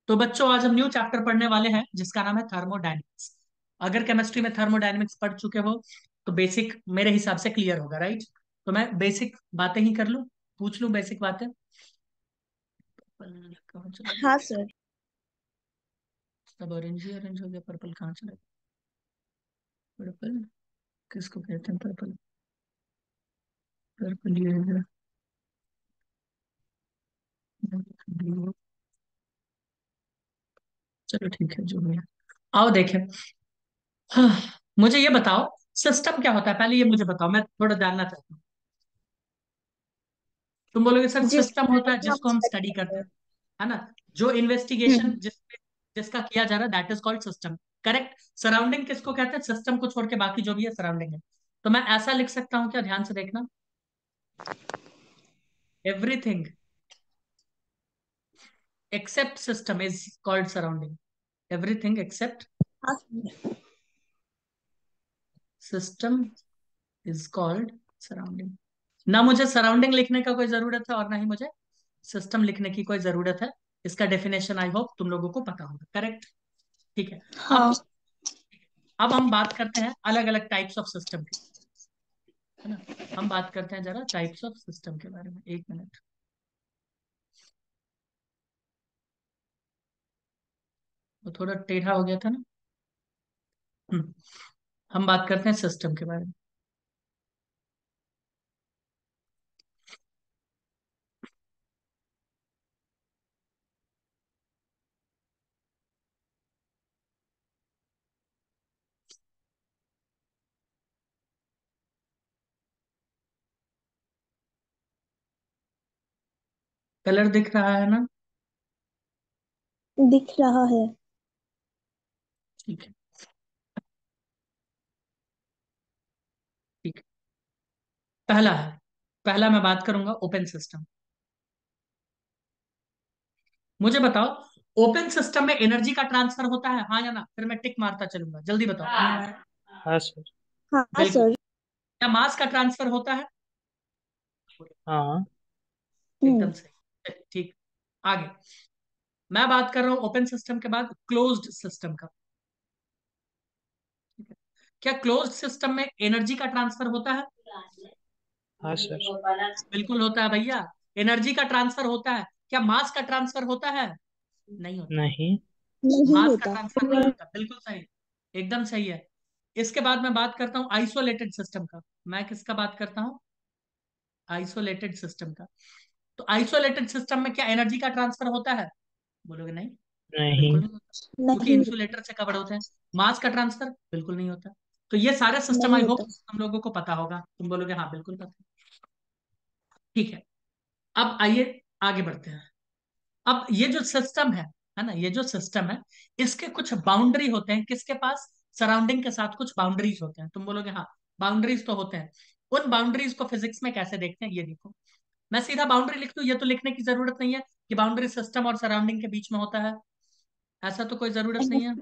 तो बच्चों आज हम न्यू चैप्टर पढ़ने वाले हैं जिसका नाम है थर्मोडायनेमिक्स। अगर केमिस्ट्री में थर्मोडायनेमिक्स पढ़ चुके हो तो बेसिक मेरे हिसाब से क्लियर होगा, राइट? तो मैं बेसिक बातें ही कर लूं, पूछ लूं बेसिक बातें। कहाँ चला गया? हाँ सर। सब ऑरेंज ही ऑरेंज हो गया, पर्पल कहाँ चला गया? पर्पल किसको कहते हैं? पर्पल, पर्पल ये है। blue। चलो ठीक है, जो भी है। आओ देखें। हाँ, मुझे ये बताओ सिस्टम क्या होता है, पहले ये मुझे बताओ, मैं थोड़ा जानना चाहता हूँ। तुम बोलोगे सर जिसके सिस्टम होता बारे है में हम जिसको हम स्टडी स्टडी करते करते हैं। हैं, है ना? जो इन्वेस्टिगेशन हम्म। जिसका किया जा रहा है that is called system. Correct. Surrounding किसको कहते हैं? सिस्टम को छोड़ के बाकी जो भी है सराउंडिंग है। तो मैं ऐसा लिख सकता हूँ क्या? ध्यान से देखना। Everything except system is called surrounding. Everything except हाँ sir. System is called surrounding. ना मुझे सराउंडिंग लिखने का कोई जरूरत है और ना ही मुझे सिस्टम लिखने की कोई जरूरत है। इसका डेफिनेशन आई होप तुम लोगों को पता होगा। करेक्ट। ठीक है। हाँ। अब अब हम बात करते हैं अलग अलग टाइप्स ऑफ सिस्टम की, है ना? हम बात करते हैं जरा टाइप्स ऑफ सिस्टम के बारे में। एक मिनट, वो थोड़ा टेढ़ा हो गया था ना। हम्म, हम बात करते हैं सिस्टम के बारे में। कलर दिख रहा है ना? दिख रहा है। ठीक है, ठीक है। पहला है, पहला मैं बात करूंगा ओपन सिस्टम। मुझे बताओ ओपन सिस्टम में एनर्जी का ट्रांसफर होता है, हाँ या ना? फिर मैं टिक मारता चलूंगा, जल्दी बताओ। हाँ सर। हाँ बिल्कुल। सर। क्या मास का ट्रांसफर होता है? हाँ। एकदम हम्म। सही, ठीक। आगे मैं बात कर रहा हूं ओपन सिस्टम के बाद क्लोज्ड सिस्टम का। ठीक है। क्या क्लोज्ड सिस्टम में एनर्जी का ट्रांसफर होता है? हाँ सर। बिल्कुल होता है भैया। एनर्जी का ट्रांसफर होता है। क्या मास का ट्रांसफर होता है? नहीं होता। नहीं। नहीं मास का होता। ट्रांसफर नहीं होता, बिल्कुल सही। एकदम सही है। इसके बाद मैं बात करता हूँ आइसोलेटेड सिस्टम का। मैं किसका बात करता हूँ? आइसोलेटेड सिस्टम का। तो आइसोलेटेड सिस्टम में क्या एनर्जी का ट्रांसफर होता है? बोलोगे नहीं, बिल्कुल नहीं। नहीं होता, क्योंकि नहीं इंसुलेटर से कवर होते हैं। मास का ट्रांसफर बिल्कुल नहीं होता। तो ये सारे सिस्टम नहीं आई होप होता। हम लोगों को पता होगा। तुम बोलोगे हाँ बिल्कुल पता है। ठीक है। अब आइए आगे बढ़ते हैं। अब ये जो सिस्टम है ना, ये जो सिस्टम है, इसके कुछ बाउंड्री होते हैं। किसके पास? सराउंडिंग के साथ कुछ बाउंड्रीज होते हैं। तुम बोलोगे हाँ बाउंड्रीज तो होते हैं। उन बाउंड्रीज को फिजिक्स में कैसे देखते हैं ये देखो। मैं सीधा बाउंड्री लिख दूं, ये तो लिखने की जरूरत नहीं है कि बाउंड्री सिस्टम और सराउंडिंग के बीच में होता है। ऐसा तो कोई जरूरत नहीं है।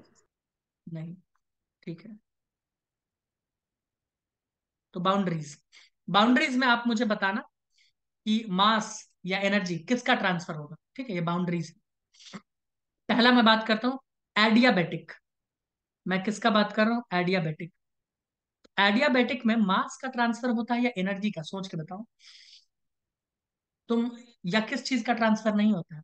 नहीं। ठीक है। तो बाउंड्रीज, बाउंड्रीज में आप मुझे बताना कि मास या एनर्जी किसका ट्रांसफर होगा। ठीक है, ये बाउंड्रीज। पहला मैं बात करता हूँ एडियाबेटिक। मैं किसका बात कर रहा हूँ? एडियाबेटिक। एडियाबेटिक में मास का ट्रांसफर होता है या एनर्जी का? सोच के बताओ तुम। या किस चीज का ट्रांसफर नहीं होता है?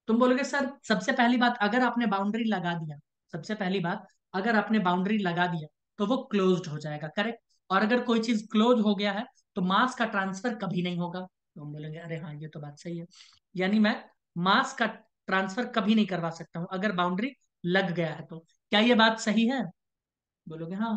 तुम बोलोगे सर सबसे पहली बात अगर आपने बाउंड्री लगा दिया, सबसे पहली बात अगर आपने बाउंड्री लगा दिया तो वो क्लोज्ड हो जाएगा। करेक्ट। और अगर कोई चीज क्लोज हो गया है तो मास का ट्रांसफर कभी नहीं होगा। तो हम बोलेंगे अरे हाँ ये तो बात सही है। यानी मैं मास का ट्रांसफर कभी नहीं करवा सकता हूं अगर बाउंड्री लग गया है तो। क्या ये बात सही है? बोलोगे हाँ।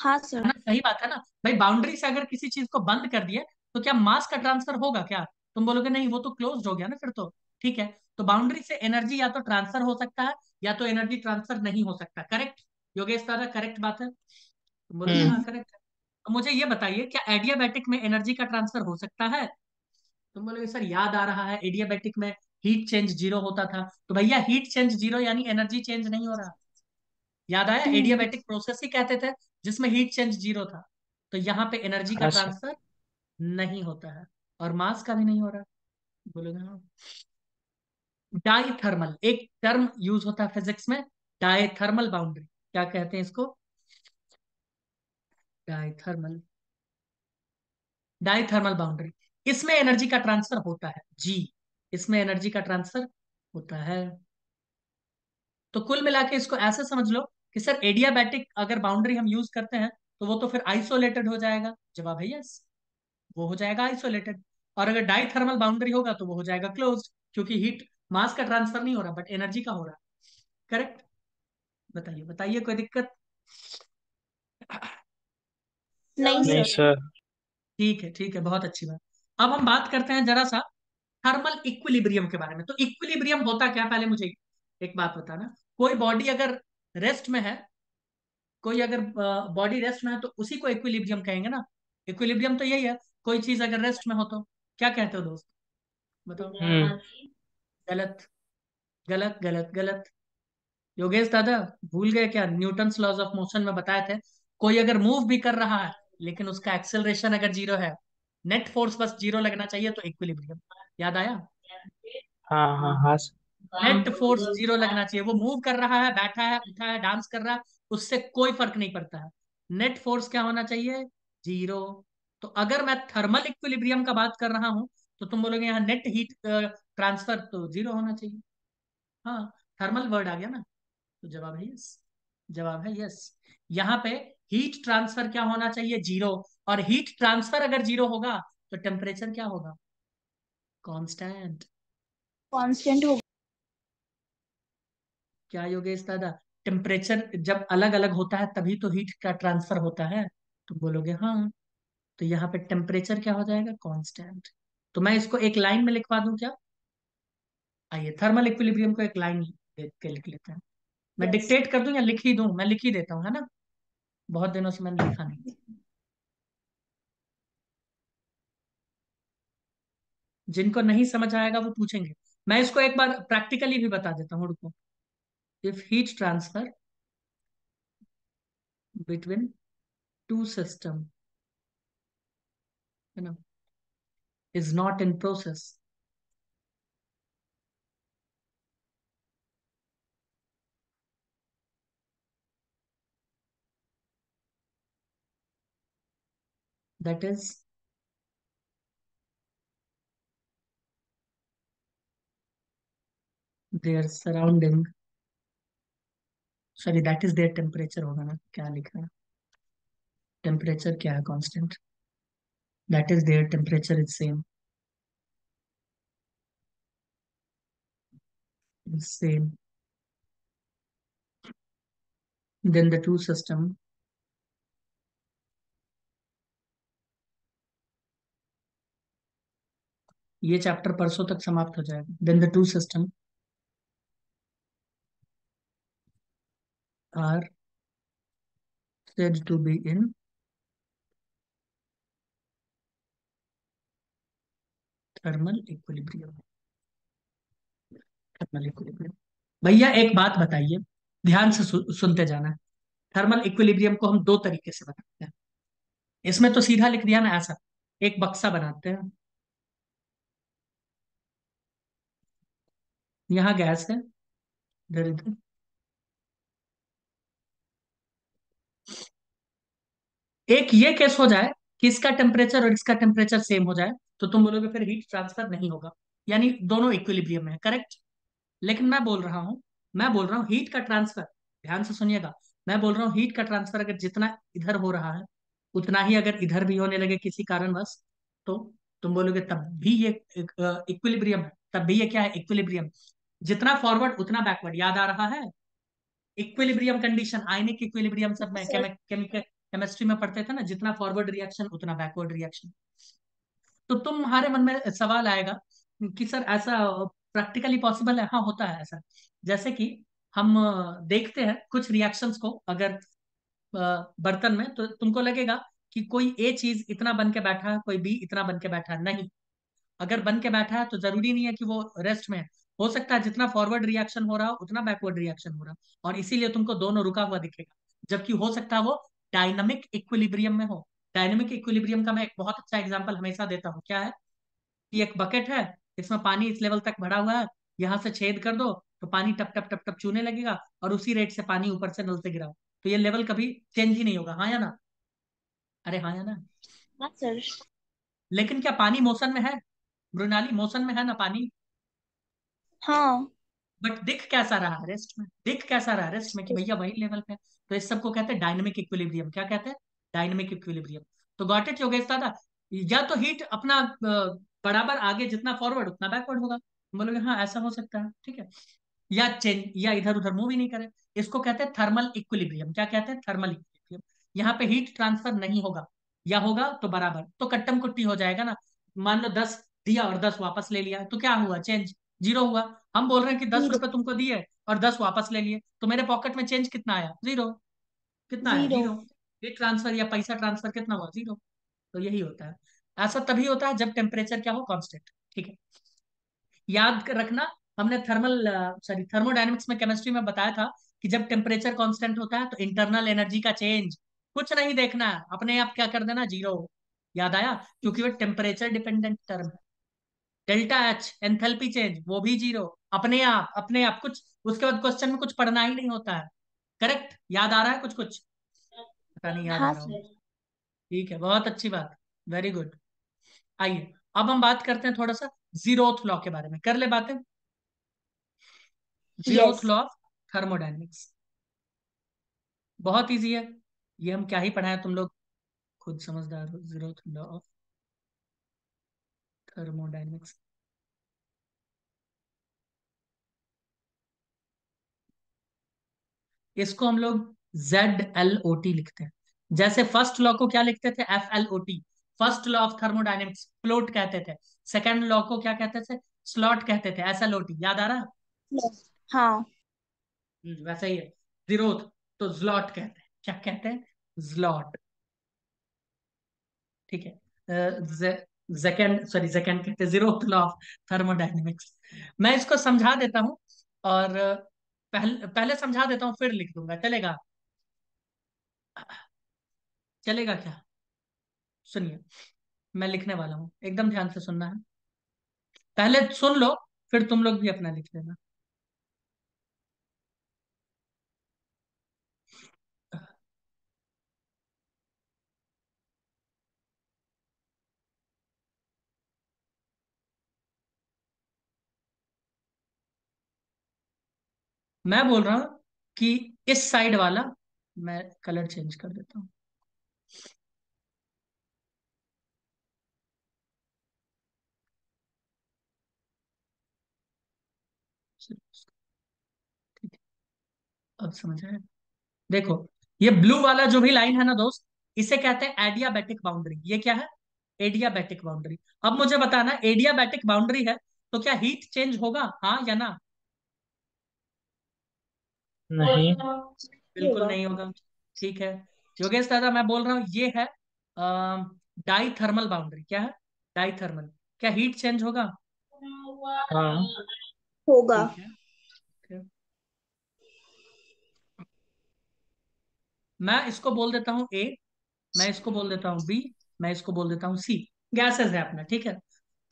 हाँ है सर। ना? सही बात है ना? भाई बाउंड्री से अगर किसी चीज को बंद कर दिया तो क्या मास का ट्रांसफर होगा क्या? तुम बोलोगे नहीं वो तो क्लोज्ड हो गया ना फिर तो। ठीक है। तो बाउंड्री से एनर्जी या तो ट्रांसफर हो सकता है या तो एनर्जी ट्रांसफर नहीं हो सकता। करेक्ट। योगेश दादा करेक्ट बात है? तुम बोलोगे हाँ हम्म। करेक्ट है। तो मुझे ये बताइए क्या एडियाबैटिक में एनर्जी का ट्रांसफर हो सकता है? तुम बोलोगे सर याद आ रहा है एडियाबैटिक में हीट चेंज जीरो होता था। तो भैया हीट चेंज जीरो यानी एनर्जी चेंज नहीं हो रहा। याद आया? हम्म। एडियाबैटिक प्रोसेस ही कहते थे जिसमें हीट चेंज जीरो था। तो यहाँ पे एनर्जी का हाँ सर। ट्रांसफर नहीं होता है और मास का भी नहीं हो रहा। बोलोगे हाँ। डाइथर्मल, एक टर्म यूज होता है फिजिक्स में, डाइथर्मल बाउंड्री, क्या कहते हैं इसको? डाइथर्मल, डाइथर्मल बाउंड्री। इसमें एनर्जी का ट्रांसफर होता है जी, इसमें एनर्जी का ट्रांसफर होता है। तो कुल मिला के इसको ऐसे समझ लो कि सर एडियाबैटिक अगर बाउंड्री हम यूज करते हैं तो वो तो फिर आइसोलेटेड हो जाएगा, जवाब है यस, वो हो जाएगा आइसोलेटेड। और अगर डाइथर्मल बाउंड्री होगा तो वो हो जाएगा क्लोज्ड, क्योंकि हीट मास का ट्रांसफर नहीं हो रहा बट एनर्जी का हो रहा है। करेक्ट? बताइए बताइए, कोई दिक्कत? नहीं नहीं सर। सर। ठीक है ठीक है, बहुत अच्छी बात। अब हम बात करते हैं जरा सा थर्मल इक्विलिब्रियम के बारे में। तो इक्विलिब्रियम होता क्या, पहले मुझे एक बात बताना। कोई बॉडी अगर रेस्ट में है, कोई अगर बॉडी रेस्ट में है तो उसी को इक्विलिब्रियम कहेंगे ना। इक्विलिब्रियम तो यही है, कोई चीज अगर रेस्ट में हो तो क्या कहते हो दोस्त, बताओ? हम्म। गलत गलत गलत गलत। योगेश दादा, भूल गए क्या? न्यूटन्स लॉज ऑफ मोशन में बताए थे, कोई अगर मूव भी कर रहा है लेकिन उसका एक्सेलरेशन अगर जीरो है, नेट फोर्स बस जीरो लगना चाहिए तो इक्विलिब्रियम। याद आया? हाँ हाँ हाँ सर। नेट फोर्स जीरो लगना चाहिए। वो मूव कर रहा है, बैठा है, उठा है, डांस कर रहा है, उससे कोई फर्क नहीं पड़ता है। नेट फोर्स क्या होना चाहिए? जीरो। तो अगर मैं थर्मल इक्विलिब्रियम का बात कर रहा हूं तो तुम बोलोगे यहाँ नेट हीट ट्रांसफर तो जीरो होना चाहिए। हाँ, थर्मल वर्ड आ गया ना, तो जवाब है यस, जवाब है यस। यहाँ पे हीट ट्रांसफर क्या होना चाहिए? जीरो। और हीट ट्रांसफर अगर जीरो होगा तो टेम्परेचर क्या होगा? कांस्टेंट। कांस्टेंट हो। क्या योगेश दादा, टेम्परेचर जब अलग अलग होता है तभी तो हीट का ट्रांसफर होता है, तो बोलोगे हाँ। तो यहाँ पे टेम्परेचर क्या हो जाएगा? कांस्टेंट। तो मैं इसको एक लाइन में लिखवा दूं क्या? आइए थर्मल इक्विलिब्रियम को एक लाइन देख के लिख लेते हैं। मैं यस। डिक्टेट कर दूं या लिख ही दूं? मैं लिख ही देता हूँ, है ना, बहुत दिनों से मैंने लिखा नहीं। जिनको नहीं समझ आएगा वो पूछेंगे। मैं इसको एक बार प्रैक्टिकली भी बता देता हूँ, रुको। If heat transfer between two system, है ना, is not in process, that is their surrounding, sorry that is their temperature होगा ना, क्या लिखा है? टेम्परेचर क्या है? Constant. That is their temperature is same, same, then the two system, ये चैप्टर परसों तक समाप्त हो जाएगा। Then the two system are said to be in thermal equilibrium, thermal equilibrium. भैया एक बात बताइए, ध्यान से सुनते जाना। थर्मल इक्विलिब्रियम को हम दो तरीके से बताते हैं। इसमें तो सीधा लिख दिया ना ऐसा, एक बक्सा बनाते हैं, यहाँ गैस है, इधर इधर। एक ये केस हो जाए कि इसका टेम्परेचर और इसका टेम्परेचर सेम हो जाए, तो तुम बोलोगे फिर हीट ट्रांसफर नहीं होगा, यानी दोनों इक्विलिब्रियम में है। करेक्ट? लेकिन मैं बोल रहा हूँ हीट का ट्रांसफर, ध्यान से सुनिएगा, मैं बोल रहा हूँ हीट का ट्रांसफर अगर जितना इधर हो रहा है उतना ही अगर इधर भी होने लगे किसी कारणवश, तो तुम बोलोगे तब भी ये इक्विलिब्रियम है। तब भी ये क्या है? इक्विलिब्रियम। जितना फॉरवर्ड उतना बैकवर्ड, याद आ रहा है? इक्विलिब्रियम कंडीशन, आयनिक इक्विलिब्रियम सब में सर। केमिकल केमिस्ट्री में पढ़ते थे ना, जितना फॉरवर्ड रिएक्शन उतना बैकवर्ड रिएक्शन। तो तुम्हारे मन में सवाल आएगा कि सर ऐसा प्रैक्टिकली पॉसिबल है? हाँ होता है ऐसा। जैसे कि हम देखते हैं कुछ रिएक्शंस को अगर बर्तन में, तो तुमको लगेगा कि कोई ए चीज इतना बन के बैठा है, कोई बी इतना बन के बैठा है। नहीं, अगर बन के बैठा है तो जरूरी नहीं है कि वो रेस्ट में है। हो सकता है जितना फॉरवर्ड रिएक्शन हो रहा हो उतना बैकवर्ड रिएक्शन हो रहा हो, और इसीलिए तुमको दोनों रुका हुआ दिखेगा। जबकि हो सकता है वो डायनामिक इक्विलिब्रियम में हो। डायनामिक इक्विलिब्रियम का मैं एक बहुत अच्छा एग्जांपल हमेशा देता हूँ, क्या है कि एक बकेट है, इसमें पानी इस लेवल तक भरा हुआ है, यहाँ से छेद कर दो तो पानी टप टप टप टप चूने लगेगा, और उसी रेट से पानी ऊपर से नल से गिराओ, तो ये लेवल कभी चेंज ही नहीं होगा, हाँ या ना? अरे हाँ या ना? हाँ सर। लेकिन क्या पानी मोशन में है? मृणाली, मोशन में है ना पानी? हाँ। बट दिख कैसा रहा रेस्ट में? दिख कैसा रहा रेस्ट में कि भैया वही लेवल पे है? तो इस सबको कहते हैं डायनेमिक इक्विलिब्रियम। क्या कहते हैं? Dynamic equilibrium. तो गॉट इट योगेश दादा? या तो हीट अपना बराबर आगे जितना फॉरवर्ड उतना बैकवर्ड होगा, तुम बोलोगे हाँ ऐसा हो सकता है, ठीक है। या चेंज, या इधर उधर मूव ही नहीं करे, इसको कहते हैं थर्मल इक्विलिब्रियम। क्या कहते हैं? Thermal equilibrium. यहाँ पे हीट ट्रांसफर नहीं होगा, या होगा तो बराबर, तो कट्टम कुट्टी हो जाएगा ना। मान लो 10 दिया और 10 वापस ले लिया, तो क्या हुआ? चेंज जीरो हुआ। हम बोल रहे हैं कि 10 रुपए 0। तुमको दिए और 10 वापस ले लिए, तो मेरे पॉकेट में चेंज कितना आया? जीरो। कितना आया? 0। जीरो। हीट ट्रांसफर या पैसा ट्रांसफर कितना हुआ? जीरो। तो यही होता है। ऐसा तभी होता है जब टेम्परेचर क्या हो? कांस्टेंट, ठीक है। याद रखना, हमने थर्मोडायनेमिक्स में, केमिस्ट्री में बताया था कि जब टेम्परेचर कांस्टेंट होता है तो इंटरनल एनर्जी का चेंज कुछ नहीं देखना है, अपने आप क्या कर देना? जीरो। याद आया? क्योंकि वो टेम्परेचर डिपेंडेंट टर्म है। डेल्टा एच एंथैल्पी चेंज, वो भी जीरो। अपने आप, अपने आप कुछ, उसके बाद क्वेश्चन में कुछ पढ़ना ही नहीं होता है। करेक्ट? याद आ रहा है कुछ कुछ? पता नहीं याद आ हाँ रहा हो। सर। ठीक है, बहुत अच्छी बात। Very good. आइए अब हम बात करते हैं थोड़ा सा जीरोथ लॉ के बारे में, कर ले बातें। Zeroth yes. Law of thermodynamics बहुत इजी है। ये हम क्या ही पढ़ाएं, तुम लोग खुद समझदार हो। जीरोथ लॉ ऑफ थर्मोडायनेमिक्स, इसको हम लोग ZLOT लिखते हैं। जैसे फर्स्ट लॉ को क्या लिखते थे? FLOT, first law of thermodynamics, float कहते थे। सेकेंड लॉ को क्या कहते थे? स्लॉट कहते थे। SLOT, याद आ रहा है? हाँ। वैसे ही है। जीरोथ तो ज्लॉट कहते हैं। क्या कहते हैं? ज्लॉट, ठीक है। सेकंड कहते हैं जीरोथ लॉ ऑफ थर्मोडायनेमिक्स। मैं इसको समझा देता हूँ, और पहले पहले समझा देता हूँ फिर लिख दूंगा, चलेगा? चलेगा क्या? सुनिए, मैं लिखने वाला हूँ, एकदम ध्यान से सुनना है। पहले सुन लो, फिर तुम लोग भी अपना लिख लेना। मैं बोल रहा हूँ कि इस साइड वाला, मैं कलर चेंज कर देता हूँ। ठीक है, अब समझ आया? देखो, ये ब्लू वाला जो भी लाइन है ना दोस्त, इसे कहते हैं एडियाबैटिक बाउंड्री। ये क्या है? Adiabatic boundary. अब मुझे बताना, एडियाबैटिक बाउंड्री है तो क्या हीट चेंज होगा, हाँ या ना? नहीं। बिल्कुल नहीं होगा। ठीक है योगेश दादा, मैं बोल रहा हूँ ये है डाई थर्मल बाउंड्री। क्या है? Diathermal. क्या हीट चेंज होगा? हाँ। होगा। ठीक है। ठीक है। मैं इसको बोल देता हूँ ए, मैं इसको बोल देता हूँ बी, मैं इसको बोल देता हूँ सी। गैसेस है अपना, ठीक है।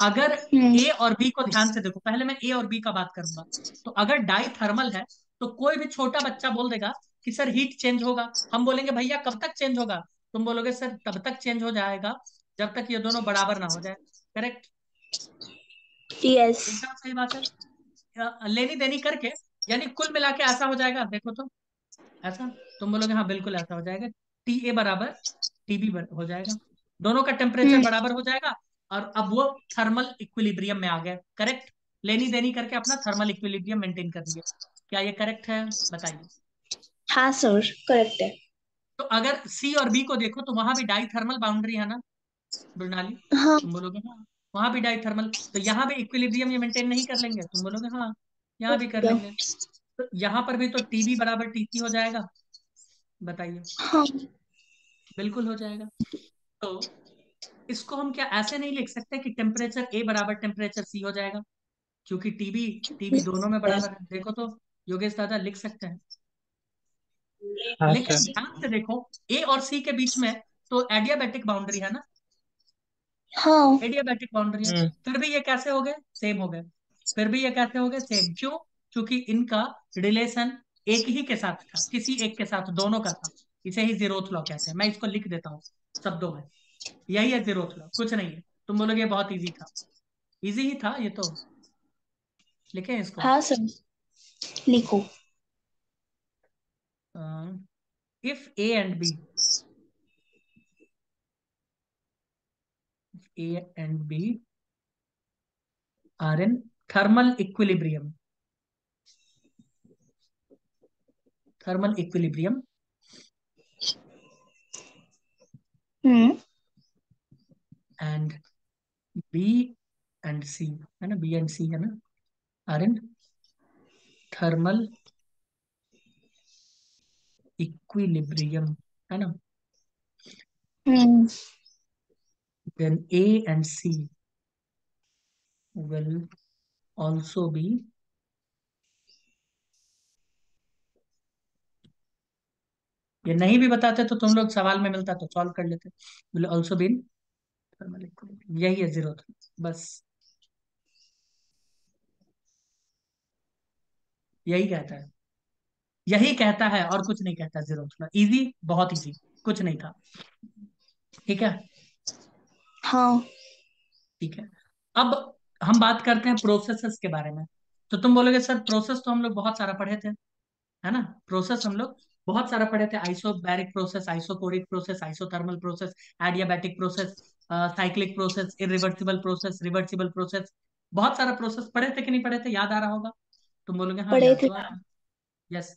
अगर हम्म। ए और बी को ध्यान से देखो, पहले मैं ए और बी का बात करूंगा। तो अगर डाई थर्मल है तो कोई भी छोटा बच्चा बोल देगा कि सर हीट चेंज होगा। हम बोलेंगे भैया कब तक चेंज होगा? तुम बोलोगे सर तब तक चेंज हो जाएगा जब तक ये दोनों बराबर ना हो जाए। करेक्ट? यस। एकदम सही बात है। लेनी देनी करके, यानी कुल मिला के ऐसा हो जाएगा, देखो तो। ऐसा? तुम बोलोगे हाँ बिल्कुल ऐसा हो जाएगा। TA बराबर TB हो जाएगा, दोनों का टेम्परेचर हम्म। बराबर हो जाएगा, और अब वो थर्मल इक्विलिब्रियम में आ गया। करेक्ट? लेनी देनी करके अपना थर्मल इक्विलिब्रियम मेंटेन कर दिए। क्या ये करेक्ट है? बताइए। हाँ सर, करेक्ट है। तो अगर C और B को देखो तो वहां भी डाई थर्मल बाउंड्री है ना मृणाली? हाँ। तुम बोलोगे हाँ, वहां भी डाई थर्मल, तो यहाँ भी इक्विलिब्रियम ये मेंटेन नहीं कर लेंगे? तुम बोलोगे हाँ, यहाँ भी कर लेंगे। तो यहाँ पर भी तो TB बराबर TC हो जाएगा। बताइए। हाँ। बिल्कुल हो जाएगा। तो इसको हम क्या ऐसे नहीं लिख सकते कि टेम्परेचर A बराबर टेम्परेचर C हो जाएगा? क्योंकि टीबी टीबी दोनों में बराबर है, देखो तो योगेश दादा, लिख सकते हैं। हाँ लेकिन सर। ध्यान से देखो, A और C के बीच में तो एडियाबैटिक बाउंड्री है ना? हाँ। एडियाबैटिक बाउंड्री है, हम्म। फिर भी ये कैसे हो गए? सेम हो गए। फिर भी ये कहते होगे सेम, क्यों? क्योंकि इनका रिलेशन एक ही के साथ था, किसी एक के साथ, दोनों का था। इसे ही जीरोथ लॉ कहते हैं। मैं इसको लिख देता हूँ शब्दों में, यही है जीरोथ लॉ, कुछ नहीं है। तुम बोलोगे बहुत इजी था, इजी ही था ये तो। लिखें इसको? हाँ सर, लिखो। If A and B, A and B are in thermal equilibrium, thermal equilibrium, hmm. And B and C, है ना, बी एंड सी है ना, आर इन थर्मल इक्विलिब्रियम, है ना, हम्म। then A and C will also be, ये नहीं भी बताते तो तुम लोग सवाल में मिलता तो सॉल्व कर लेते, will also be in thermal equilibrium, यही है जीरो, बस यही कहता है, यही कहता है और कुछ नहीं कहता। जीरो, इजी, बहुत इजी, कुछ नहीं था। ठीक है, हाँ। ठीक है। अब हम बात करते हैं प्रोसेसेस के बारे में। तो तुम बोलोगे सर प्रोसेस तो हम लोग बहुत सारा पढ़े थे, है ना, प्रोसेस हम लोग बहुत सारा पढ़े थे, isobaric process, isochoric process, isothermal process, adiabatic process, cyclic process, irreversible process, reversible process, बहुत सारा प्रोसेस पढ़े थे कि नहीं पढ़े थे, याद आ रहा होगा। तुम बोलोगे हाँ पढ़े याद थे। तो आ रहा है। यस,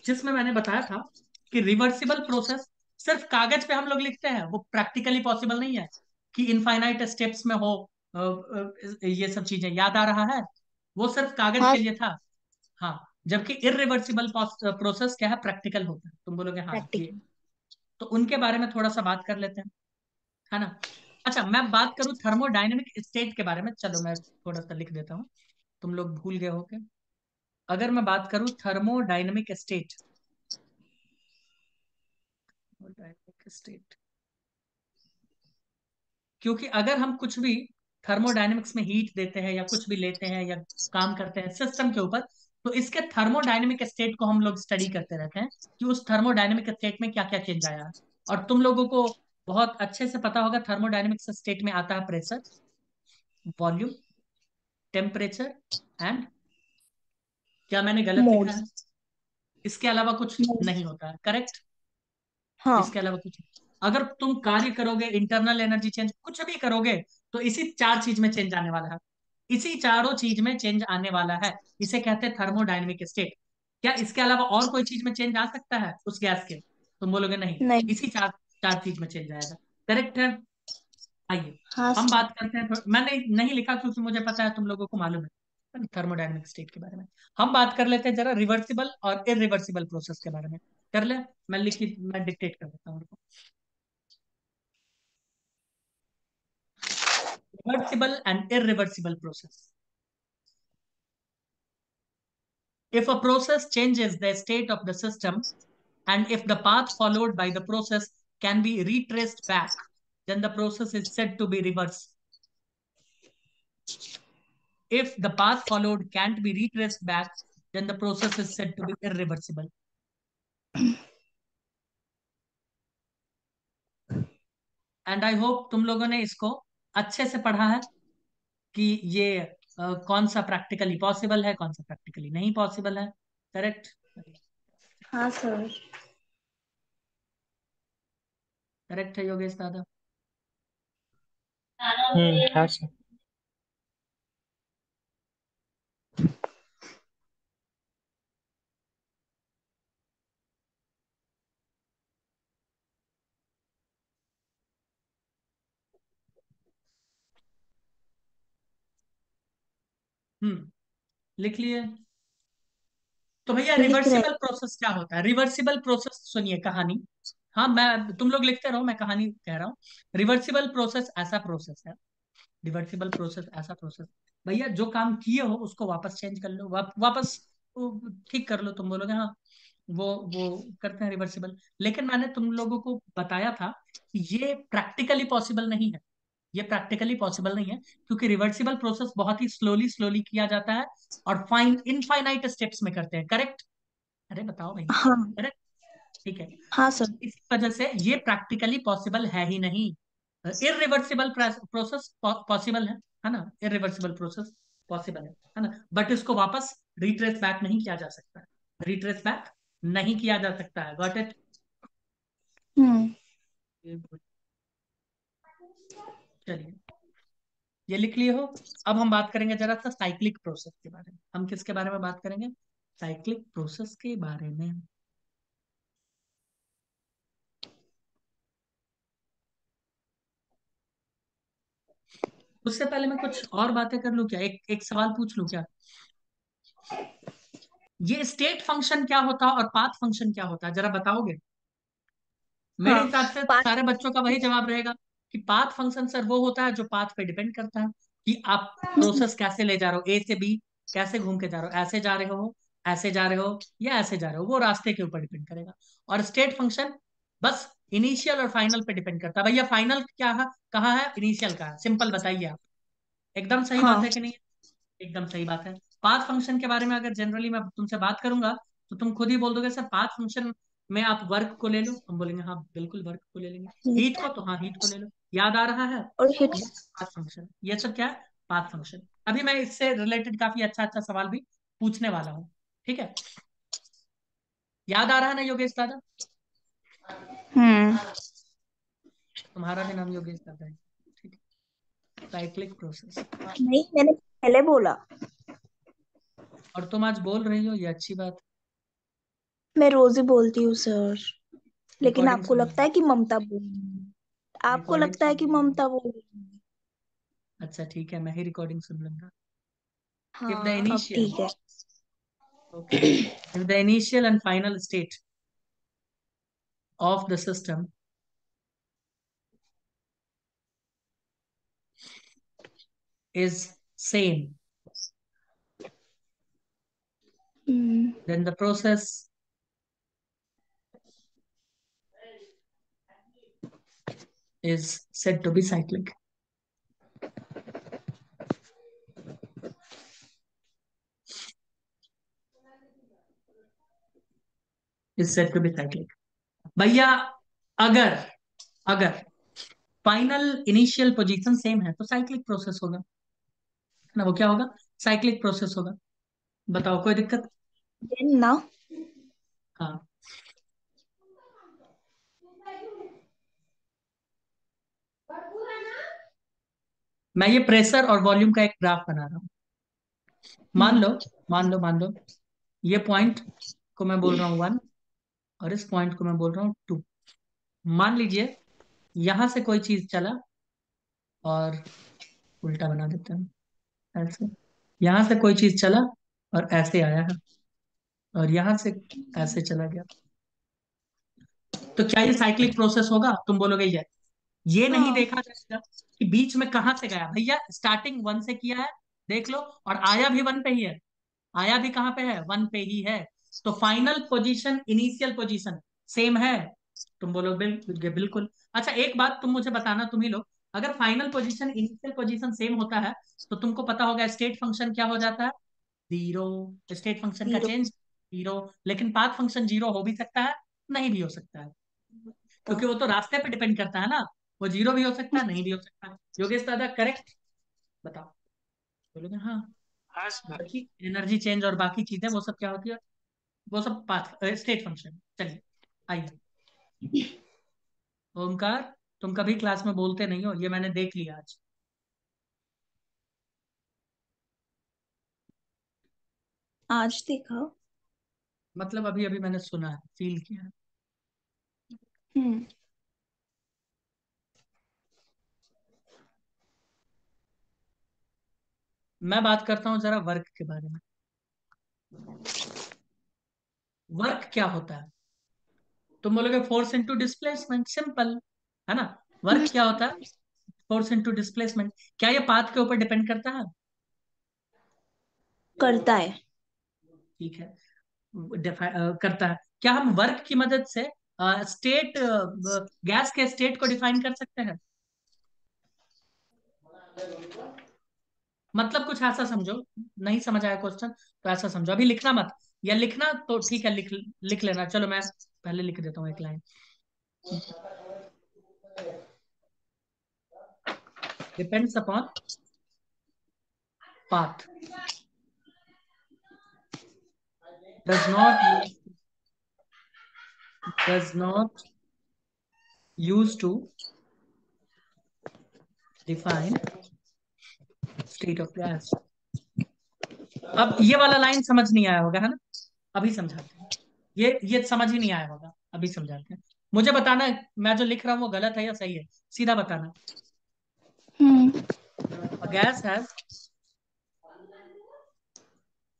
जिसमें मैंने बताया था कि रिवर्सिबल प्रोसेस सिर्फ कागज पे हम लोग लिखते हैं, वो प्रैक्टिकली पॉसिबल नहीं है कि इनफाइनाइट स्टेप्स में हो। ये सब चीजें याद आ रहा है, वो सिर्फ कागज हाँ, के लिए था। हाँ, जबकि इरिवर्सिबल प्रोसेस क्या है, प्रैक्टिकल होता है। तुम बोलोगे हाँ ये, प्रैक्टिकल। तो उनके बारे में थोड़ा सा बात कर लेते हैं, है ना। अच्छा, मैं बात करूं थर्मोडायनेमिक स्टेट के बारे में, चलो मैं थोड़ा सा लिख देता हूँ, तुम लोग भूल गए हो क्या। अगर मैं बात करूं थर्मोडायनेमिक स्टेट, डायनेमिक स्टेट, क्योंकि अगर हम कुछ भी थर्मोडायनेमिक्स में हीट देते हैं या कुछ भी लेते हैं या काम करते हैं सिस्टम के ऊपर, तो इसके थर्मोडायनेमिक स्टेट को हम लोग स्टडी करते रहते हैं कि उस थर्मोडायनेमिक स्टेट में क्या क्या चेंज आया है। और तुम लोगों को बहुत अच्छे से पता होगा थर्मोडायनेमिक स्टेट में आता है प्रेशर, वॉल्यूम, टेम्परेचर एंड, क्या मैंने गलत लिखा मोड्स। है? इसके अलावा कुछ मोड्स। नहीं होता है, करेक्ट? हाँ। इसके अलावा कुछ नहीं। अगर तुम कार्य करोगे, इंटरनल एनर्जी चेंज कुछ भी करोगे, तो इसी चार चीज में चेंज आने वाला है, इसी चारों चीज में चेंज आने वाला है। इसे कहते हैं थर्मोडायनेमिक स्टेट। क्या इसके अलावा और कोई चीज में चेंज आ सकता है उस गैस के? तुम बोलोगे नहीं, नहीं। इसी चार चार चीज में चेंज आएगा। करेक्ट है। आइए हाँ हम सर। बात करते हैं, मैंने नहीं लिखा क्योंकि मुझे पता है तुम लोगों को मालूम है थर्मोडायनेमिक स्टेट के बारे में। हम बात कर लेते हैं जरा रिवर्सिबल और इरिवर्सिबल प्रोसेस के बारे में। कर ले, मैं डिक्टेट कर देता हूँ। Reversible and irreversible process. If a process changes the state of the system, and if the path followed by the process can be retraced back, then the process is said to be reverse. If the path followed can't be retraced back, then the process is said to be irreversible. And I hope तुम लोगों ने इसको अच्छे से पढ़ा है कि ये कौन सा प्रैक्टिकली पॉसिबल है, कौन सा प्रैक्टिकली नहीं पॉसिबल है। करेक्ट? हाँ सर। करेक्ट है योगेश दादा? हाँ सर। लिख लिए? तो भैया लिख रहे। रिवर्सिबल प्रोसेस क्या होता है? रिवर्सिबल प्रोसेस सुनिए कहानी। हाँ, मैं, तुम लोग लिखते रहो, मैं कहानी कह रहा हूँ। रिवर्सिबल प्रोसेस ऐसा प्रोसेस है, रिवर्सिबल प्रोसेस ऐसा प्रोसेस, भैया जो काम किए हो उसको वापस चेंज कर लो, वापस वो ठीक कर लो। तुम बोलोगे हाँ, वो करते हैं रिवर्सिबल। लेकिन मैंने तुम लोगों को बताया था कि ये प्रैक्टिकली पॉसिबल नहीं है। ये प्रैक्टिकली पॉसिबल नहीं है, क्योंकि रिवर्सिबल प्रोसेस बहुत ही स्लोली स्लोली किया जाता है और फाइन इनफाइनाइट स्टेप्स में करते हैं। करेक्ट? अरे बताओ भैया। हाँ। करेक्ट? ठीक है। हाँ सर। इस वजह से ये प्रैक्टिकली पॉसिबल है ही नहीं। इरिवर्सिबल प्रोसेस पॉसिबल है ना? इरिवर्सिबल प्रोसेस पॉसिबल है ना? बट इसको वापस रिट्रेस बैक नहीं किया जा सकता, रिट्रेस बैक नहीं किया जा सकता है। Got it? हम्म। चलिए, ये लिख लिए हो। अब हम बात करेंगे जरा सा साइक्लिक प्रोसेस के बारे में। हम किसके बारे में बात करेंगे? साइक्लिक प्रोसेस के बारे में। उससे पहले मैं कुछ और बातें कर लूं क्या? एक एक सवाल पूछ लूं क्या? ये स्टेट फंक्शन क्या होता है और पाथ फंक्शन क्या होता है, जरा बताओगे? मेरे हाँ। हिसाब से पाँच। सारे बच्चों का वही जवाब रहेगा कि पाथ फंक्शन सर वो होता है जो पाथ पे डिपेंड करता है, कि आप प्रोसेस कैसे ले जा रहे हो, ए से बी कैसे घूम के जा रहे हो, ऐसे जा रहे हो, ऐसे जा रहे हो, या ऐसे जा रहे हो, वो रास्ते के ऊपर डिपेंड करेगा। और स्टेट फंक्शन बस इनिशियल और फाइनल पे डिपेंड करता है। भैया फाइनल क्या है, कहाँ है, इनिशियल का है? सिंपल बताइए आप। एकदम सही बात हाँ। है कि नहीं? एकदम सही बात है। पाथ फंक्शन के बारे में अगर जनरली मैं तुमसे बात करूंगा तो तुम खुद ही बोल दोगे सर पाथ फंक्शन में आप वर्क को ले लो। हम बोलेंगे हाँ बिल्कुल वर्क को ले लेंगे। हीट को तो हाँ हीट को ले लो। याद आ रहा है? और हिट। ये पाथ फंक्शन, ये सब क्या है? Path function. अभी मैं इससे रिलेटेड काफी अच्छा अच्छा सवाल भी पूछने वाला हूँ। ठीक है? याद आ रहा है ना योगेश दादा? हम्म। तुम्हारा भी नाम योगेश दादा है? ठीक है। Cyclic process. नहीं, मैंने पहले बोला। और तुम आज बोल रही हो, ये अच्छी बात। मैं रोज ही बोलती हूँ सर। लेकिन रिकॉर्डिंग आपको सुन लगता लेना। है कि ममता बोल रही है। आपको रिकॉर्डिंग लगता है सुन कि लेना। ममता बोल रही है। अच्छा ठीक है, मैं ही रिकॉर्डिंग सुन लूंगा। If the हाँ, अब initial, ठीक है। okay, if the initial and final state of the system is same, hmm. then the process is said to be cyclic. Is said to be cyclic. भैया अगर अगर फाइनल इनिशियल पोजीशन सेम है तो cyclic process होगा, है ना? वो क्या होगा? साइक्लिक प्रोसेस होगा। बताओ, कोई दिक्कत? देन ना। हाँ। मैं ये प्रेशर और वॉल्यूम का एक ग्राफ बना रहा हूँ। मान हम्म। लो, मान लो ये पॉइंट को मैं बोल रहा हूँ 1 और इस पॉइंट को मैं बोल रहा हूँ 2। मान लीजिए यहां से कोई चीज चला और उल्टा बना देते हैं ऐसे। यहां से कोई चीज चला और ऐसे आया है, और यहां से ऐसे चला गया। तो क्या ये साइक्लिक प्रोसेस होगा? तुम बोलोगे ये नहीं हाँ। देखा जाएगा कि बीच में कहां से गया। भैया स्टार्टिंग 1 से किया है, देख लो, और आया भी 1 पे ही है। आया भी कहां पे है? 1 पे ही है। तो final position initial position same है। तुम बोलो बिल्कुल। अच्छा एक बात तुम मुझे बताना, तुम ही लोग, अगर final position initial position same होता है तो तुमको पता होगा स्टेट फंक्शन क्या हो जाता है? जीरो। स्टेट फंक्शन का जीरो। Change zero. लेकिन पाथ फंक्शन जीरो हो भी सकता है, नहीं भी हो सकता है, क्योंकि वो तो रास्ते पे डिपेंड करता है ना। वो जीरो भी हो सकता है, नहीं भी हो सकता है। योगेश दादा करेक्ट? बताओ। बोलोगे हाँ। हाँ सर। बाकी एनर्जी चेंज और बाकी चीजें वो सब क्या होती है? वो सब पाथ स्टेट फंक्शन। चलिए आइए। ओमकार, तुम कभी क्लास में बोलते नहीं हो, ये मैंने देख लिया आज। आज देखा। मतलब अभी अभी मैंने सुना है, फील किया है। हम्म। मैं बात करता हूँ जरा वर्क के बारे में। वर्क क्या होता है? तुम बोलोगे फोर्स इनटू डिस्प्लेसमेंट। सिंपल, है ना? वर्क क्या होता है? Force into displacement. क्या ये पाथ के ऊपर डिपेंड करता है? करता है। ठीक है। करता है। क्या हम वर्क की मदद से स्टेट, गैस के स्टेट को डिफाइन कर सकते हैं? मतलब कुछ ऐसा समझो, नहीं समझ आया क्वेश्चन तो ऐसा समझो, अभी लिखना मत, या लिखना तो ठीक है, लिख लिख लेना। चलो मैं पहले लिख देता हूँ एक line. Depends upon path, does not does not use to define state of gas. अब ये वाला लाइन समझ नहीं आया होगा, है ना? अभी समझाते हैं। ये समझ ही नहीं आया होगा, अभी समझाते हैं। मुझे बताना है, मैं जो लिख रहा हूँ वो गलत है या सही है, सीधा बताना। हम्म। गैस हैज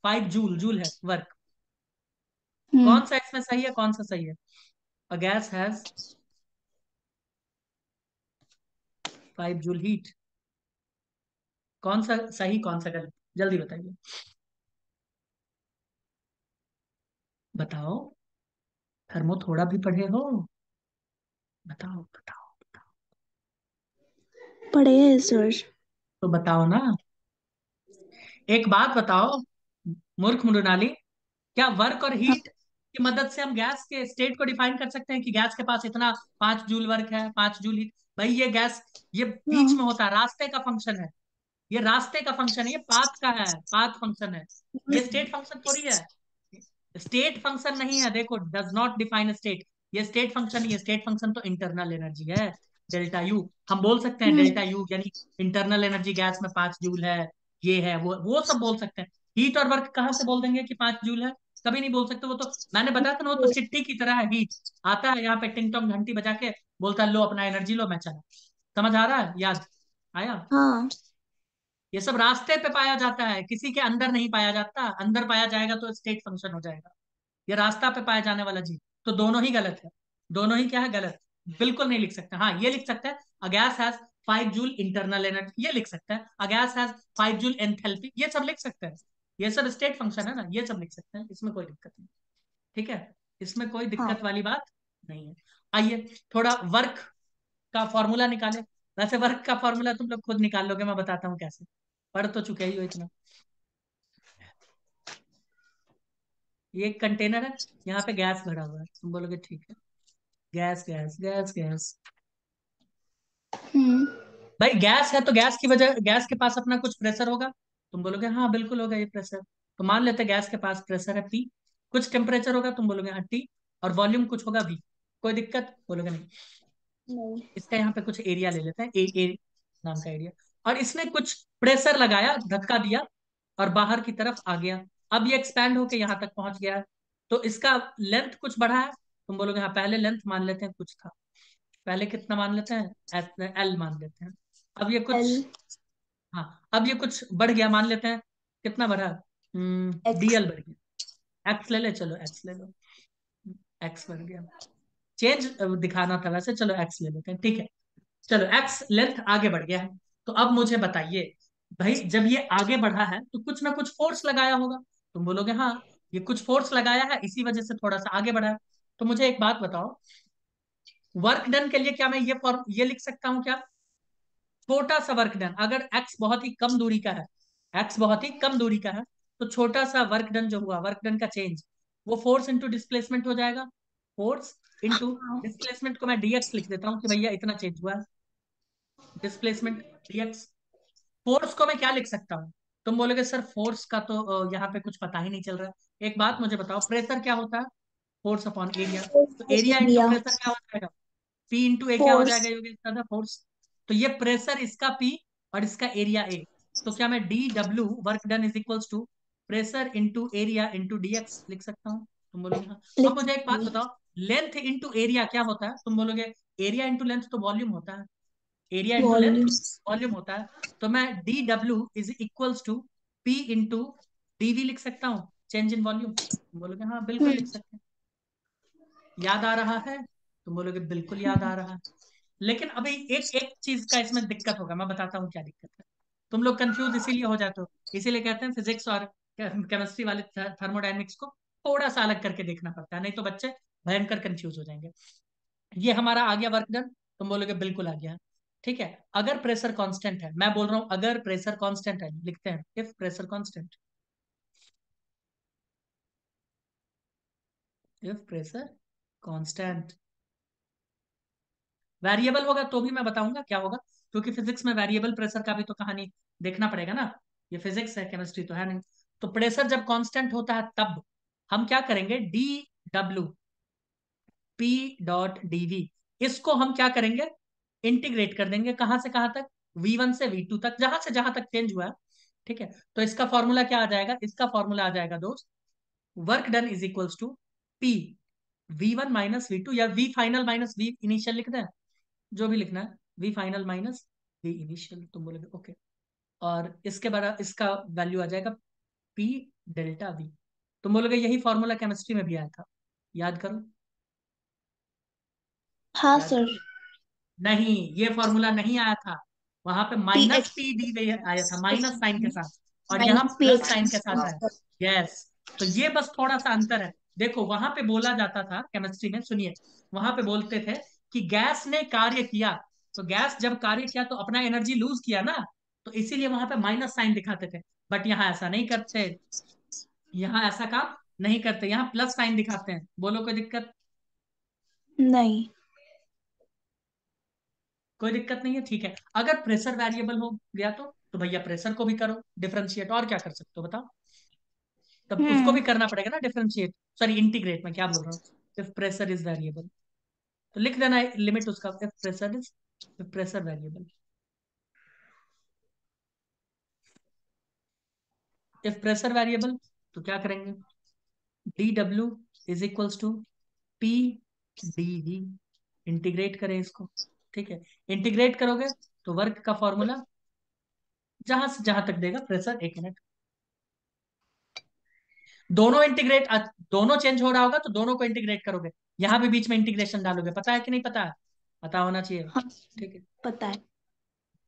5 जूल, जूल है वर्क। हम्म। कौन सा इसमें सही है, कौन सा सही है? A gas has 5 joule heat. कौन सा सही, कौन सा गलत, जल्दी बताइए, बताओ। थर्मो थोड़ा भी पढ़े हो? बताओ बताओ बताओ। पढ़े हैं सर। तो बताओ ना, एक बात बताओ, मूर्ख मृणाली, क्या वर्क और हाँ। हीट की मदद से हम गैस के स्टेट को डिफाइन कर सकते हैं कि गैस के पास इतना 5 जूल वर्क है, 5 जूल हीट? भाई ये गैस, ये बीच हाँ। में होता है, रास्ते का फंक्शन है। ये रास्ते का फंक्शन है, ये पाथ का है, पाथ फंक्शन है। ये स्टेट फंक्शन थोड़ी है, स्टेट फंक्शन नहीं है। देखो, डज नॉट डिफाइन स्टेट, ये स्टेट फंक्शन, ये स्टेट फंक्शन तो इंटरनल एनर्जी है, डेल्टा यू। हम बोल सकते हैं हम्म। डेल्टा यू यानी इंटरनल एनर्जी गैस में 5 जूल है, ये है वो सब बोल सकते हैं। हीट और वर्क कहाँ से बोल देंगे कि 5 जूल है? कभी नहीं बोल सकते। वो तो मैंने बताया था ना, वो तो चिट्ठी की तरह है। हीट आता है यहाँ पे टिंग टोंग घंटी बजा के, बोलता है लो अपना एनर्जी लो, मैं चला। समझ आ रहा है? याद आया? हाँ। ये सब रास्ते पे पाया जाता है, किसी के अंदर नहीं पाया जाता। अंदर पाया जाएगा तो स्टेट फंक्शन हो जाएगा। ये रास्ता पे पाया जाने वाला चीज, तो दोनों ही गलत है। दोनों ही क्या है, गलत। बिल्कुल नहीं लिख सकते। हाँ ये लिख सकते हैं, a gas has 5 joule internal energy, ये लिख सकते हैं। A gas has 5 joule enthalpy, ये सब लिख सकते हैं। ये सब स्टेट फंक्शन है ना, ये सब लिख सकते हैं, इसमें कोई दिक्कत नहीं। ठीक है, इसमें कोई हाँ। दिक्कत वाली बात नहीं है। आइए थोड़ा वर्क का फॉर्मूला निकाले। वैसे वर्क का फॉर्मूला तुम लोग खुद निकाल लोगे, मैं बताता हूँ कैसे, पढ़ तो चुके ही हो इतना। ये एक कंटेनर है, यहाँ पे गैस भरा हुआ है, तुम बोलोगे ठीक है, गैस गैस गैस गैस। हम्म। भाई गैस है तो गैस की वजह, गैस के पास अपना कुछ प्रेशर होगा। तुम बोलोगे हाँ बिल्कुल होगा ये प्रेशर। तो मान लेते हैं गैस के पास प्रेशर है पी, कुछ टेम्परेचर होगा, तुम बोलोगे हाँ टी, और वॉल्यूम कुछ होगा भी। कोई दिक्कत? बोलोगे नहीं। नहीं। इसका यहाँ पे कुछ एरिया ले लेते हैं, ए नाम का एरिया। और इसने कुछ प्रेशर लगाया, धक्का दिया, और बाहर की तरफ आ गया। अब ये एक्सपैंड होके यहाँ तक पहुंच गया है, तो इसका लेंथ कुछ बढ़ा है। तुम बोलोगे हाँ, पहले लेंथ मान लेते हैं कुछ था, पहले कितना मान लेते हैं, एल मान लेते हैं। अब ये एल। कुछ, हाँ अब ये कुछ बढ़ गया, मान लेते हैं कितना बढ़ा, डी एक्स। एल बढ़ गया। एक्स ले ले, चलो एक्स ले लो, एक्स बढ़ गया। चेंज दिखाना था वैसे, चलो एक्स ले लेते हैं, ठीक है। चलो एक्स लेंथ आगे बढ़ गया है। तो अब मुझे बताइए, भाई जब ये आगे बढ़ा है तो कुछ ना कुछ फोर्स लगाया होगा। तुम बोलोगे हाँ, ये कुछ फोर्स लगाया है, इसी वजह से थोड़ा सा आगे बढ़ा है। तो मुझे एक बात बताओ, वर्क डन के लिए क्या मैं ये लिख सकता हूँ क्या? छोटा सा वर्क डन, अगर एक्स बहुत ही कम दूरी का है, एक्स बहुत ही कम दूरी का है, तो छोटा सा वर्क डन जो हुआ, वर्क डन का चेंज, वो फोर्स इंटू डिस्प्लेसमेंट हो जाएगा। फोर्स इंटू हाँ। डिस्प्लेसमेंट को मैं डीएक्स लिख देता हूँ कि भैया इतना चेंज हुआ है, डिस्प्लेसमेंट डीएक्स। फोर्स को मैं क्या लिख सकता हूँ? तुम बोलोगे सर फोर्स का तो यहाँ पे कुछ पता ही नहीं चल रहा है। एक बात मुझे बताओ, प्रेशर क्या होता है? Force upon area. तो एरिया इंटू एरिया। प्रेशर क्या हो जाएगा? पी इंटू ए क्या हो फोर्स। जाएगा योगेश दादा? फोर्स। तो ये प्रेशर इसका पी और इसका एरिया ए। तो क्या मैं डी डब्ल्यू work done is equals to pressure into area into dx लिख सकता हूँ? तुम बोलोगे हाँ। अब लिख मुझे एक सकते बात हैं। बताओ, लेंथ इंटू एरिया क्या होता है? तुम बोलोगे एरिया इंटू लेंथ तो वॉल्यूम होता है, area into length volume. Volume होता है। तो मैं डी डब्ल्यू is equals to p into dv लिख सकता हूँ, चेंज इन वॉल्यूम। तुम बोलोगे हाँ बिल्कुल लिख हम्म। सकते हैं। याद आ रहा है? तुम बोलोगे बिल्कुल याद आ रहा है। लेकिन अभी एक एक चीज का इसमें दिक्कत होगा, मैं बताता हूँ क्या दिक्कत है। तुम लोग कंफ्यूज इसीलिए हो जाते हो, इसीलिए कहते हैं फिजिक्स और केमिस्ट्री वाले थर्मोडायनेमिक्स को थोड़ा सा अलग करके देखना पड़ता है, नहीं तो बच्चे भयंकर कंफ्यूज हो जाएंगे। ये हमारा आ गया वर्क डन, तुम बोलोगे बिल्कुल आ गया। ठीक है। अगर प्रेशर कांस्टेंट है, मैं बोल रहा हूं अगर प्रेशर कांस्टेंट है, लिखते हैं if pressure constant, if pressure constant. Variable होगा तो भी मैं बताऊंगा क्या होगा, क्योंकि फिजिक्स में वेरिएबल प्रेशर का भी तो कहानी देखना पड़ेगा ना, ये फिजिक्स है, केमिस्ट्री तो है नहीं। तो प्रेशर जब कांस्टेंट होता है तब हम क्या करेंगे, डी डब्ल्यू पी डॉट डीवी, इसको हम क्या करेंगे, इंटीग्रेट कर देंगे कहां से कहां तक, V1 से V2 तक, जहां से जहां तक चेंज हुआ है। ठीक है। तो इसका फॉर्मूला क्या आ जाएगा, इसका फॉर्मूला आ जाएगा दोस्त, work done is equals to P V1 minus V2, या V final minus V initial लिखना है, जो भी लिखना है, V final minus V initial, तुम बोलोगे ओके। और इसके बाद इसका वैल्यू आ जाएगा P डेल्टा V। तुम बोलोगे यही फॉर्मूला केमिस्ट्री में भी आया था, याद करो, हाँ याद सर। करो। नहीं, ये फॉर्मूला नहीं आया था, वहां पे p minus x p d आया था, माइनस साइन के साथ, और यहाँ minus p plus x. Sign के साथ आया। यस। तो ये बस थोड़ा सा अंतर है। देखो वहां पे बोला जाता था केमिस्ट्री में, सुनिए, वहां पे बोलते थे कि गैस ने कार्य किया, तो गैस जब कार्य किया तो अपना एनर्जी लूज किया ना, तो इसीलिए वहां पे माइनस साइन दिखाते थे। बट यहाँ ऐसा नहीं करते, यहाँ ऐसा काम नहीं करते, यहाँ प्लस साइन दिखाते हैं। बोलो कोई दिक्कत, नहीं। कोई दिक्कत नहीं है, ठीक है। अगर प्रेशर वेरिएबल हो गया तो भैया प्रेशर को भी करो डिफरेंशिएट, और क्या कर सकते हो बताओ, तब उसको भी हम्म। करना पड़ेगा ना डिफरेंशिएट, सॉरी इंटीग्रेट, में क्या बोल रहा हूँ, इफ प्रेशर इज वेरिएबल, तो लिख देना लिमिट उसका, if pressure variable, if pressure variable, तो क्या करेंगे, डी डब्ल्यू is equals to p d v, integrate करें इसको। ठीक है। इंटीग्रेट करोगे तो वर्क का फॉर्मूला जहां से जहां तक देगा प्रेशर, एक मिनट, दोनों इंटीग्रेट, दोनों चेंज हो रहा होगा तो दोनों को इंटीग्रेट करोगे, यहां भी बीच में इंटीग्रेशन डालोगे, पता है कि नहीं पता है, पता होना चाहिए। हाँ ठीक है। पता है।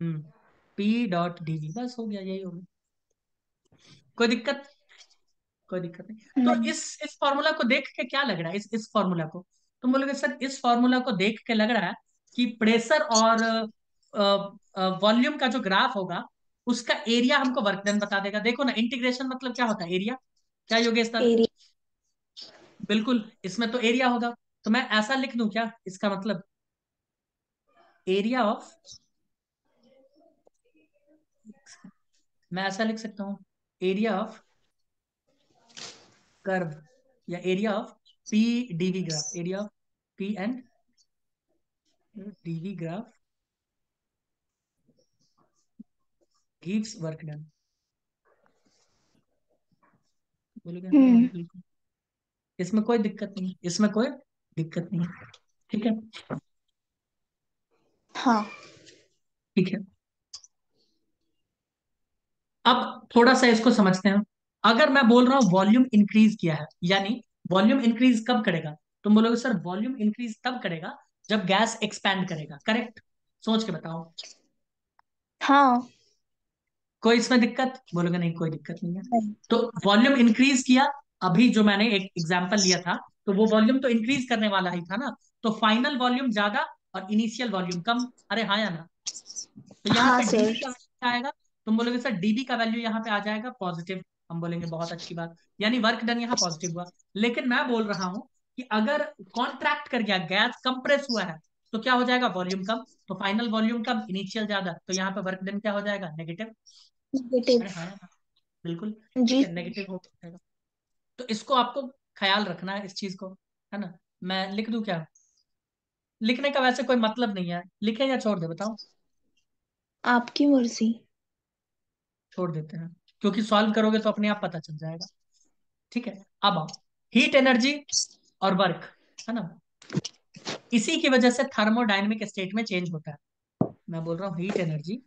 हम्म। पी डॉट डी, बस हो गया, यही होगा, कोई दिक्कत, कोई दिक्कत नहीं। तो नहीं। इस फॉर्मूला को देख के क्या लग रहा है, इस फॉर्मूला को, तुम बोलोगे सर इस फॉर्मूला को देख के लग रहा है कि प्रेशर और वॉल्यूम का जो ग्राफ होगा उसका एरिया हमको वर्क डन बता देगा। देखो ना, इंटीग्रेशन मतलब क्या होता है, एरिया, क्या योगेश सर, एरिया। बिल्कुल इसमें तो एरिया होगा। तो मैं ऐसा लिख दूं क्या, इसका मतलब एरिया ऑफ, मैं ऐसा लिख सकता हूँ, एरिया ऑफ कर्व, या area of p dv graph, area of p and dv graph gives work done. बोलोगे हाँ हाँ हम्म। बिल्कुल, इसमें कोई दिक्कत नहीं, इसमें कोई दिक्कत नहीं। ठीक है। हाँ। ठीक है। अब थोड़ा सा इसको समझते हैं। अगर मैं बोल रहा हूं वॉल्यूम इंक्रीज किया है, यानी वॉल्यूम इंक्रीज कब करेगा, तुम बोलोगे सर वॉल्यूम इंक्रीज तब करेगा जब गैस एक्सपैंड करेगा, करेक्ट, सोच के बताओ, हाँ। कोई इसमें दिक्कत, बोलोगे नहीं कोई दिक्कत नहीं है। नहीं। तो वॉल्यूम इंक्रीज किया, अभी जो मैंने एक एग्जांपल लिया था, तो वो वॉल्यूम तो इंक्रीज करने वाला ही था ना, तो फाइनल वॉल्यूम ज्यादा और इनिशियल वॉल्यूम कम, अरे हाँ या ना, तो यहाँ हाँ पे सर। डीबी का क्या आएगा, तुम बोलोगे सर डीबी का वैल्यू यहाँ पे आ जाएगा पॉजिटिव, हम बोलेंगे बहुत अच्छी बात, यानी वर्क डन यहाँ पॉजिटिव हुआ। लेकिन मैं बोल रहा हूँ कि अगर कॉन्ट्रैक्ट कर गया, गैस कंप्रेस हुआ है, तो क्या हो जाएगा, वॉल्यूम कम, तो फाइनल वॉल्यूम कम, इनिशियल ज्यादा, तो यहाँ पे वर्क डन क्या हो जाएगा, नेगेटिव। नेगेटिव। अरे हाँ यार, बिल्कुल, ठीक जी। है, नेगेटिव हो जाएगा। तो इसको आपको ख्याल रखना है, इस चीज को, है ना। मैं लिख दूं क्या, लिखने का वैसे कोई मतलब नहीं है, लिखे या छोड़ दे बताओ, आपकी मर्जी। छोड़ देते हैं, क्योंकि सॉल्व करोगे तो अपने आप पता चल जाएगा। ठीक है। अब आओ, हीट एनर्जी और वर्क, है ना, इसी की वजह से थर्मोडायनेमिक स्टेट में चेंज होता है। मैं बोल रहा हूँ heat energy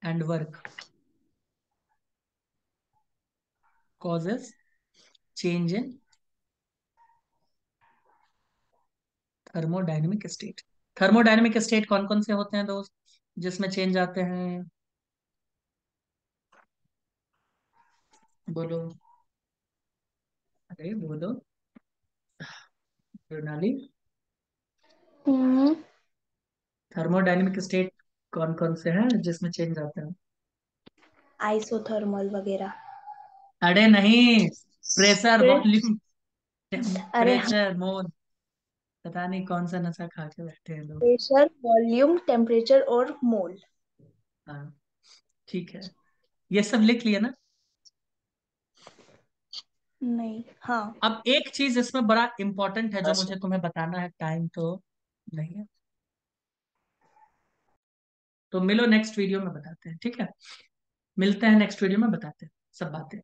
and work causes change in thermodynamic state. Thermodynamic state कौन कौन से होते हैं दोस्त, जिसमें चेंज आते हैं, बोलो, अरे बोलो, प्रणाली, हम्म। थर्मोडायनेमिक स्टेट कौन कौन से हैं जिसमें चेंज आते हैं? आइसोथर्मल वगैरह। अरे नहीं, प्रेशर, फिर वॉल्यूम, अरे हाँ, टेम्परेचर, मोल। पता नहीं कौन सा नशा खा के बैठे हैं लोग। प्रेशर, वॉल्यूम, टेम्परेचर और मोल। हाँ, ठीक है, ये सब लिख लिया ना? नहीं, हाँ। अब एक चीज इसमें बड़ा इंपॉर्टेंट है जो अच्छा। मुझे तुम्हें बताना है, टाइम तो नहीं है, तो मिलो नेक्स्ट वीडियो में बताते हैं, ठीक है? मिलते हैं नेक्स्ट वीडियो में, बताते हैं सब बातें।